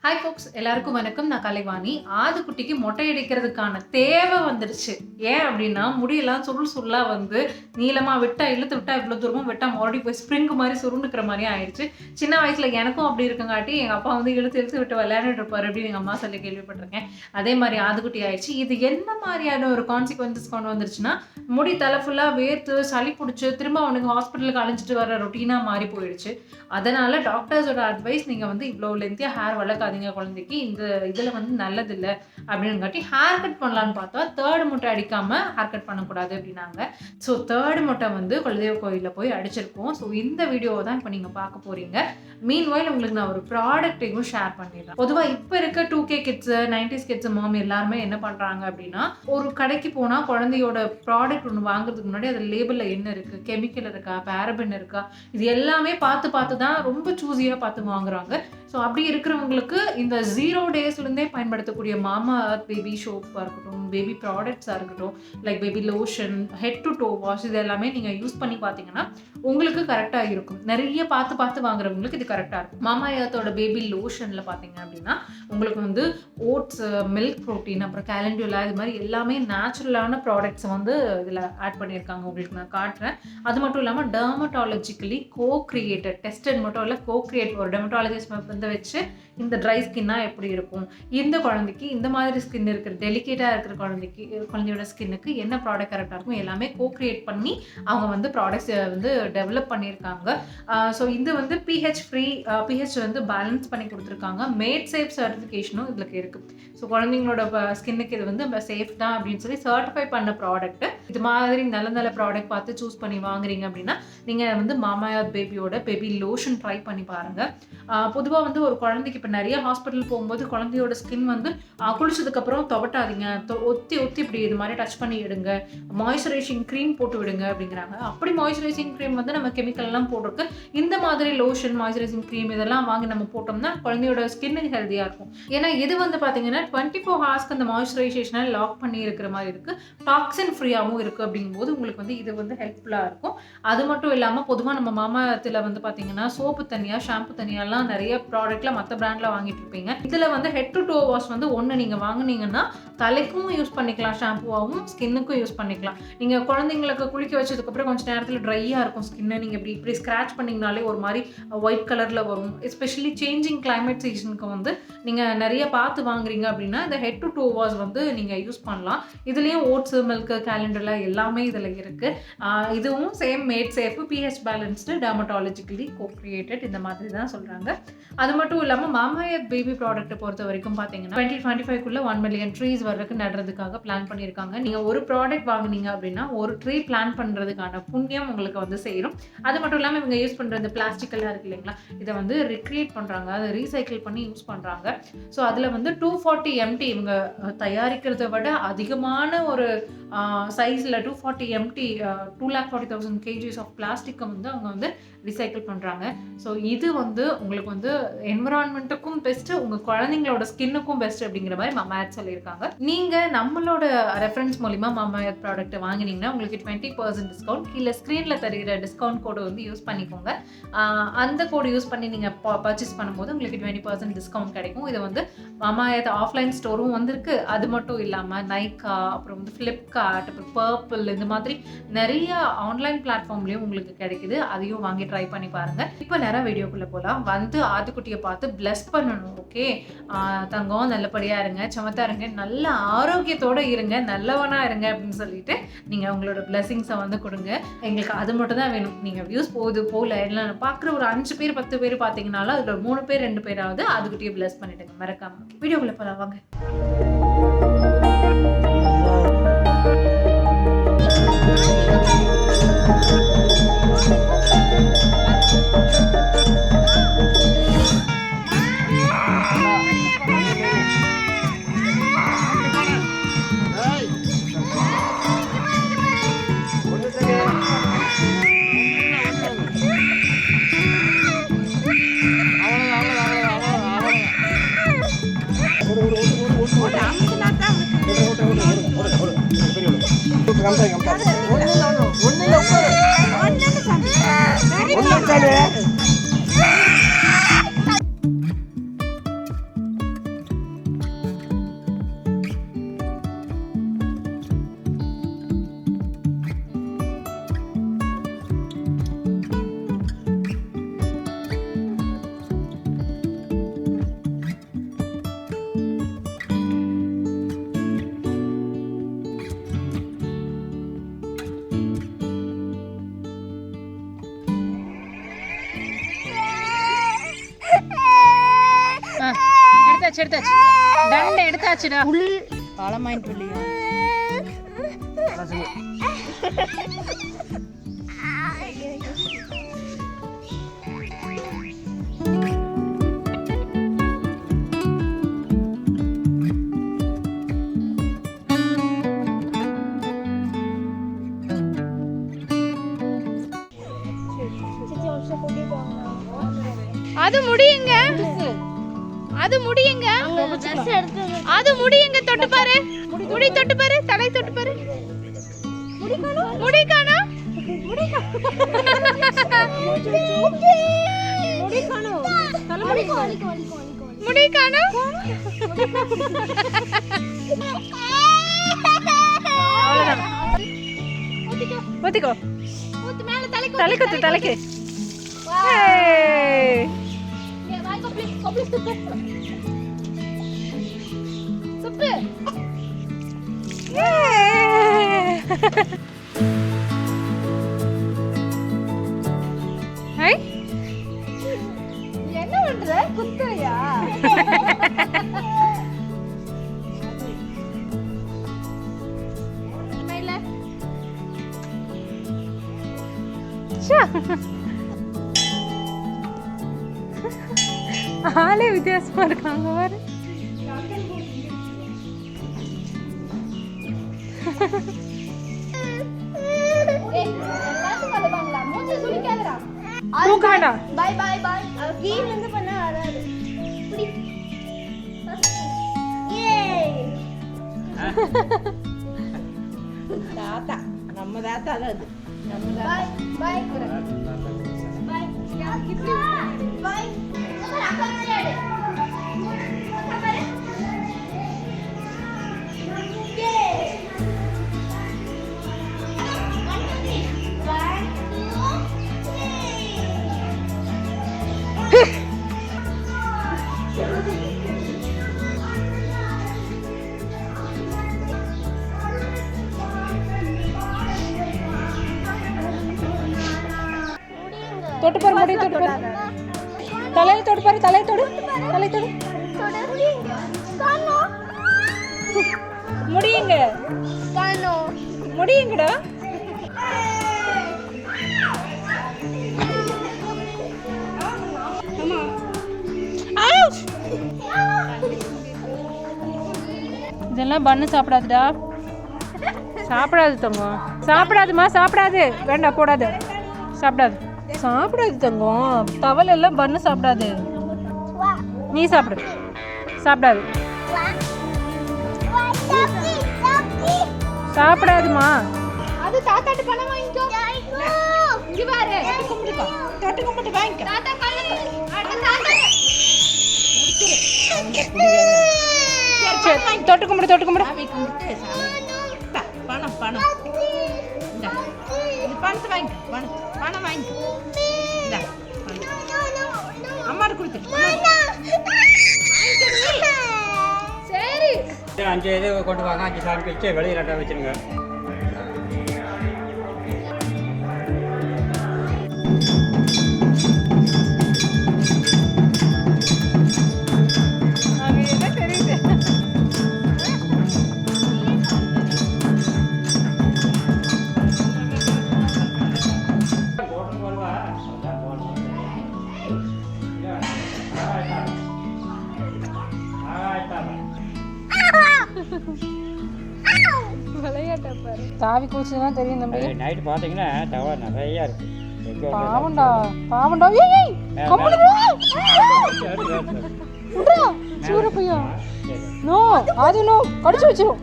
Hi ஃபோக்ஸ், எல்லாருக்கும் வணக்கம். நான் கலைவாணி. ஆதுக்குட்டிக்கு மொட்டை அடிக்கிறதுக்கான தேவை வந்துருச்சு. ஏன் அப்படின்னா, முடியெல்லாம் சுருளா வந்து நீளமா விட்டா இழுத்து விட்டா இவ்வளோ தூரமும் விட்டா மறுபடியும் போய் ஸ்ப்ரிங் மாதிரி சுருண்டுக்கிற மாதிரி ஆயிடுச்சு. சின்ன வயசுல எனக்கும் அப்படி இருக்கங்காட்டி எங்கள் அப்பா வந்து இழுத்து விட்டு விளையாண்டுட்டு இருப்பாரு அப்படின்னு எங்கள் அம்மா சொல்லி கேள்விப்பட்டிருக்கேன். அதே மாதிரி ஆதுக்குட்டி ஆயிடுச்சு. இது என்ன மாதிரியான ஒரு கான்சிக்வன்சஸ் கொண்டு வந்துருச்சுன்னா, முடி தலை ஃபுல்லாக வேர்த்து சளி பிடிச்சி திரும்ப அவனுக்கு ஹாஸ்பிட்டலுக்கு அழைச்சிட்டு வர ரொட்டீனாக மாறி போயிடுச்சு. அதனால டாக்டர்ஸோட அட்வைஸ், நீங்கள் வந்து இவ்வளோ லென்த்தியாக ஹேர் வளர்க்காதீங்க குழந்தைக்கு, இந்த இதில் வந்து நல்லதில்லை அப்படின்னுங்காட்டி ஹேர் கட் பண்ணலான்னு பார்த்தா தேர்ட் மொட்டை அடிக்காமல் ஹேர் கட் பண்ணக்கூடாது அப்படின்னாங்க. ஸோ தேர்ட் மொட்டை வந்து குலதெய்வ கோயிலில் போய் அடிச்சிருக்கோம். ஸோ இந்த வீடியோவை தான் இப்போ நீங்கள் பார்க்க போகிறீங்க. மீன்வைல் உங்களுக்கு நான் ஒரு ப்ராடக்ட்டையும் ஷேர் பண்ணிடுறேன். பொதுவாக இப்போ இருக்க 2K கிட்ஸு 90s கிட்ஸு மாம் எல்லாருமே என்ன பண்ணுறாங்க அப்படின்னா, ஒரு கடைக்கு போனால் குழந்தையோட ப்ராடக்ட் ஒன்று வாங்குறதுக்கு முன்னாடி அதில் லேபிளில் என்ன இருக்குது, கெமிக்கல் இருக்கா, பேரபன் இருக்கா, இது எல்லாமே பார்த்து தான் ரொம்ப சூஸியாக பார்த்து வாங்குறாங்க. ஸோ அப்படி இருக்கிறவங்களுக்கு இந்த 0 டேஸ்லேருந்தே பயன்படுத்தக்கூடிய மாமா எர்த் பேபி சோப்பாக இருக்கட்டும், பேபி ப்ராடக்ட்ஸாக இருக்கட்டும், like baby lotion, head to to wash, இது எல்லாமே நீங்கள் யூஸ் பண்ணி பார்த்தீங்கன்னா உங்களுக்கு கரெக்டாக இருக்கும். நிறைய பார்த்து வாங்குறவங்களுக்கு இது கரெக்டாக இருக்கும். மாமா எர்த்தோட பேபி லோஷனில் பார்த்தீங்க அப்படின்னா உங்களுக்கு வந்து ஓட்ஸு, மில்க் ப்ரோட்டீன், அப்புறம் கேலண்டுலா, இது மாதிரி எல்லாமே நேச்சுரலான ப்ராடக்ட்ஸை வந்து இதில் ஆட் பண்ணியிருக்காங்க. உங்களுக்கு நான் காட்டுறேன். அது மட்டும் இல்லாமல் டெர்மட்டாலஜிக்கலி கோ-கிரியேட்டட், டெஸ்டட் மட்டும் இல்லை, கோ-கிரியேட் ஒரு டெர்மட்டாலஜிஸ்ட் வந்து வச்சு இந்த ட்ரை ஸ்கின்னாக எப்படி இருக்கும், இந்த குழந்தைக்கு இந்த மாதிரி ஸ்கின் இருக்கிற டெலிகேட்டாக இருக்கிற குழந்தையோட ஸ்கின்னுக்கு என்ன ப்ராடக்ட் கரெக்டாக இருக்கும், எல்லாமே கோ-கிரியேட் பண்ணி அவங்க வந்து ப்ராடக்ட்ஸை வந்து டெவலப் பண்ணியிருக்காங்க. ஸோ இது வந்து பிஹெச் ஃப்ரீ, பிஹெச் வந்து பேலன்ஸ் பண்ணி கொடுத்துருக்காங்க. மேட் சேஃப் சர்டிஃபிகேஷனும் இதில் இருக்குது. ஸோ குழந்தைங்களோட ஸ்கின்னுக்கு இது வந்து சேஃப் தான் அப்படின்னு சொல்லி சர்டிஃபை பண்ண ப்ராடக்ட். இது மாதிரி நல்ல ப்ராடக்ட் பார்த்து சூஸ் பண்ணி வாங்குறீங்க அப்படின்னா நீங்கள் வந்து மாமா எர்த் பேபியோட பேபி லோஷன் ட்ரை பண்ணி பாருங்கள். பொதுவாக வந்து ஒரு குழந்தைக்கு இப்போ நிறைய ஹாஸ்பிட்டல் போகும்போது குழந்தையோட ஸ்கின் வந்து குளிச்சதுக்கப்புறம் துவட்டாதீங்க, ஒத்தி இப்படி இது மாதிரி டச் பண்ணி எடுங்க, மாய்ஸ்சரைசிங் க்ரீம் போட்டு விடுங்க அப்படிங்கிறாங்க. அப்படி மாய்ஸ்சரைசிங் க்ரீம் வந்து நம்ம கெமிக்கல்லாம் போட்டிருக்கு. இந்த மாதிரி லோஷன், மாய்ஸ்சரைசிங் க்ரீம் இதெல்லாம் வாங்கி நம்ம போட்டோம்னா குழந்தையோட ஸ்கின்னு ஹெல்த்தியாக இருக்கும். ஏன்னா இது வந்து பார்த்தீங்கன்னா 24 ஹார்ஸ்க்கு அந்த மாய்ஸ்சரைசேஷனை லாக் பண்ணி இருக்கிற மாதிரி இருக்குது. டாக்ஸின் ஃப்ரீயாகவும் இருக்குது. அப்படிங்கும்போது உங்களுக்கு வந்து இது வந்து ஹெல்ப்ஃபுல்லாக இருக்கும். அது மட்டும் இல்லாமல் பொதுவாக நம்ம மாமா எர்த்தில் வந்து பார்த்தீங்கன்னா சோப்பு தனியாக, ஷாம்பு தனியாலாம் நிறைய ப்ராடக்ட்டில் மற்ற பிராண்டில் வாங்கிட்டு இருப்பீங்க. இதில் வந்து ஹெட் டு டோ வாஷ் வந்து ஒன்று நீங்கள் வாங்கினீங்கன்னா தலைக்கும் யூஸ் பண்ணிக்கலாம், ஷாம்புவாகவும் ஸ்கின்னுக்கும் யூஸ் பண்ணிக்கலாம். நீங்கள் குழந்தைங்களுக்கு குளிக்க வச்சதுக்கப்புறம் கொஞ்சம் நேரத்தில் ட்ரையாக இருக்கும் ஸ்கின்னு. நீங்கள் இப்படி ஸ்க்ராட்ச் பண்ணிங்கனாலே ஒரு மாதிரி ஒயிட் கலரில் வரும். எஸ்பெஷலி சேஞ்சிங் கிளைமேட் சீசனுக்கு வந்து நீங்கள் நிறைய பார்த்து வாங்குறீங்க அப்படின்னா இந்த ஹெட் டு டோ வாஷ் வந்து நீங்கள் யூஸ் பண்ணலாம். இதுலேயும் ஓட்ஸு, மில்க்கு, கேலண்டர்ல எல்லாமே இதில் இருக்குது. இதுவும் same made safe, PH balanced, dermatologically cocreated, இந்த மாதிரி தான் சொல்கிறாங்க. அது மட்டும் இல்லாமல் மாமா எர்த் பேபி ப்ராடக்ட்டை பொறுத்த வரைக்கும் பார்த்தீங்கன்னா 2025 1 மில்லியன் ட்ரீஸ் வரைக்கும் நடுறதுக்காக பிளான் பண்ணியிருக்காங்க. நீங்கள் ஒரு ப்ராடக்ட் வாங்கினீங்க அப்படின்னா ஒரு ட்ரீ பிளான் பண்ணுறதுக்கான புண்ணியம் உங்களுக்கு வந்து சேரும். அது மட்டும் இல்லாமல் இவங்க யூஸ் பண்ணுற இந்த பிளாஸ்டிக்கெல்லாம் இருக்குது இல்லைங்களா, இதை வந்து ரிக்ரியேட் பண்ணுறாங்க, அதை ரீசைக்கிள் பண்ணி யூஸ் பண்ணுறாங்க. ஸோ அதில் வந்து 240 MT இவங்க தயாரிக்கிறத விட அதிகமான ஒரு சைஸில் 240 MT 240,000 kgs ஆஃப் பிளாஸ்டிக்கை வந்து அவங்க வந்து ரீசைக்கிள் பண்ணுறாங்க. ஸோ இது வந்து உங்களுக்கு வந்து என்விரான்மெண்ட்டுக்கும் பெஸ்ட்டு, உங்கள் குழந்தைங்களோட ஸ்கின்னுக்கும் பெஸ்ட் அப்படிங்கிற மாதிரி மாமா எர்த் சொல்லியிருக்காங்க. நீங்கள் நம்மளோட ரெஃபரன்ஸ் மூலிமா மாமா எர்த் ப்ராடக்ட்டை வாங்கினீங்கன்னா உங்களுக்கு 20% டிஸ்கவுண்ட், கீழே ஸ்க்ரீனில் தருகிற டிஸ்கவுண்ட் கோடு வந்து யூஸ் பண்ணிக்கோங்க. அந்த கோடு யூஸ் பண்ணி நீங்கள் பர்ச்சேஸ் பண்ணும்போது உங்களுக்கு 20% டிஸ்கவுண்ட் கிடைக்கும். இது வந்து மாமா எர்த் ஆஃப்லைன் ஸ்டோரும் வந்திருக்கு. அது மட்டும் இல்லாமல் நைக்கா, அப்புறம் வந்து ஃப்ளிப்கார்ட், அப்புறம் பர்பிள், இந்த மாதிரி நிறைய ஆன்லைன் பிளாட்ஃபார்ம்லேயும் உங்களுக்கு கிடைக்குது. அதையும் வாங்கி ட்ரை பண்ணி பாருங்கள். இப்போ நேரம் வீடியோக்குள்ளே போகலாம். வந்து ஆதுக்குட்டியை பார்த்து பிளஸ் பண்ணணும். ஓகே, தங்கம் நல்லபடியாக இருங்க, சமத்தா இருங்க, நல்ல ஆரோக்கியத்தோடு இருங்க, நல்லவனாக இருங்க அப்படின்னு சொல்லிட்டு நீங்கள் உங்களோட பிளெஸிங்ஸை வந்து கொடுங்க. எங்களுக்கு அது மட்டும் தான் வேணும். நீங்கள் வியூஸ் போகல இல்லை பார்க்குற ஒரு 5 பேர் 10 பேர் பார்த்தீங்கன்னாலும் அதில் 3 பேர் 2 பேராவது ஆதுக்குட்டியை பிளஸ் பண்ணிவிடுங்க மறக்காம. வீடியோக்குள்ளே போகலாம் வாங்க. எடுத்தாச்சு தண்டை எடுத்தாச்சுடா உள் காலமாயிட்டு இல்லையா அது முடியுங்க அது முடியுங்க அது முடியுங்க தொட்டு பாரு முடி தொட்டு பாரு தலை தொட்டு பாரு முடி காணோம் முடி காணோம் ஊத்திக்கோ தலைக்கு தலைக்கு என்ன பண்ற குத்துறியா ஆளே வித்தியாசமா இருக்காங்க பாரு பாய் பாய் பாய் கீழ இருந்து பண்ண வராது தாத்தா நம்ம தாத்தா அது நம்ம பாய் பாய் பாய் பாய் அக்கா விளையாடு அக்கா பாரு தொட்டு பாரு முடி தொட்டு பாரு தலையில தொட்டு பாரு தலையில தொடு தலை தொடு முடியுங்க முடியுங்கடா இதெல்லாம் பண்ணு சாப்பிடாதுடா சாப்பிடாது தங்கம் சாப்பிடாதுமா சாப்பிடாது வேண்டாம் போடாது சாப்பிடாது சாப்பிடாது தங்கம் தவளை எல்லாம் பண்ணு சாப்பிடாது நீ சாப்பிடு சாப்பிடாது சாப்பிடாதுமா அது தாத்தாட்ட பணம் வாங்கிக்கோ இங்க பாரு தொட்டு கும்பிட்டு வாங்கிக்கோ தாத்தா கல்லு தொட்டு கும்பிடு பணம் பணம் பணத்தை வாங்கிக்கோ பணம் வாங்கிக்கோ அம்மா கொடுத்து சரி 5 இது கொண்டு வாங்க 5 சாமி வச்சு வெளியே 2 வச்சிருங்க தாவி குளிச்சுதான் தெரியும் தம்பி நைட் பாத்தீங்கன்னா தவளை நிறைய இருக்கு பாவண்டா பாவண்டா ஏய் கம்முனு சூரப்பையா நோ அது நோ கடிச்சு வச்சிரும்